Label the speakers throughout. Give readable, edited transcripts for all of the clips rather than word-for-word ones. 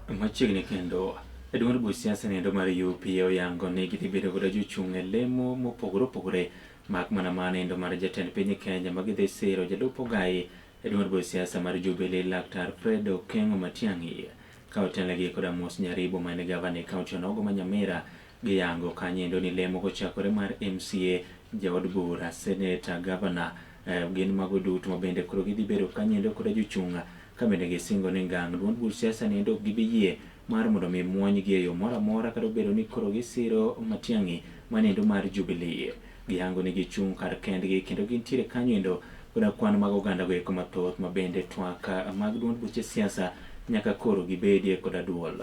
Speaker 1: Machiegni kendo duond buch siasa nendo mar UPA oyango ni gidhibedo godo jochung' e lemo mopogore opogore mak mana manendo mar jatend piny Kenya magidhi Siro jalup Ogai e duond buch siasa mar Jubilee Laktar Fred Okengo Matiangi ka otelnegi koda Mos Nyaribo mane gavana e kaunti onogo ma Nyamira giyango kanyendo ni lemo kochakore mar MCA jaod bura seneta gavana gin mago duto mabende koro gidhibedo kanyendo koda jochung' ka bende gisingo ni ngang' duond buch siasa nendo gibiyie mar mondo mi muonygi e yo moro amora kata obedo ni koro gisiro Matiangi manendo mar Jubilee gihango ni gichung' kar kendgi kendo gintiere kanyendo koda kwan mag oganda goeko mathoth mabende twak mag duond buche siasa nyaka koro gibedie koda duol.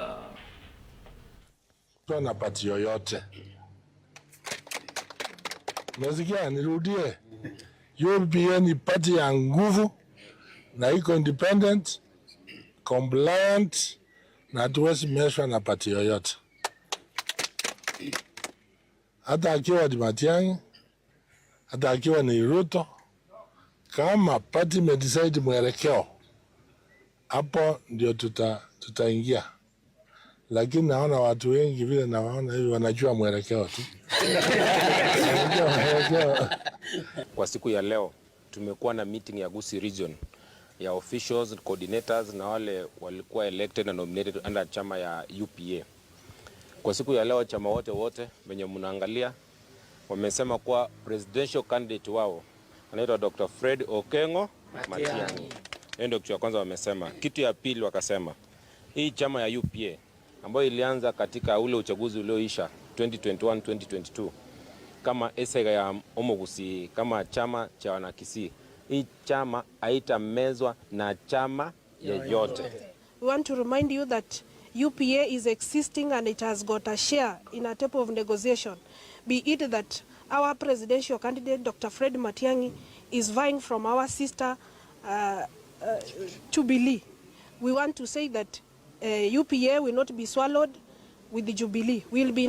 Speaker 2: Na pati yoyote nasikia nirudie, UPA ni pati ya nguvu na iko independent, compliant na hatuwezi meshwa na pati yoyote, hata akiwa ni Matiangi, hata akiwa ni Ruto. Kama pati medecide mwelekeo, hapo ndio tutaingia. Lakini naona watu wengi vile nawaona hivi wanajua mwelekeo tu.
Speaker 3: Kwa siku ya leo tumekuwa na meeting ya Gusii region ya officials, coordinators na wale walikuwa elected and nominated under chama ya UPA. Kwa siku ya leo chama wote wenye mnaangalia wamesema kuwa presidential candidate wao anaitwa Dr. Fred Okengo Matiangi. Ndio kitu cha kwanza wamesema. Kitu ya pili wakasema hii chama ya UPA ambayo ilianza katika ule uchaguzi ulioisha 2021-2022 kama esega ya Gusii, kama chama cha wanakisii, hii chama haitamezwa na chama yeyote.
Speaker 4: We want to remind you that UPA is existing and it has got a share in a type of negotiation, be it that our presidential candidate Dr. Fred Matiangi is vying from our sister Jubilee. We want to say that UPA will not be swallowed with the Jubilee. We'll be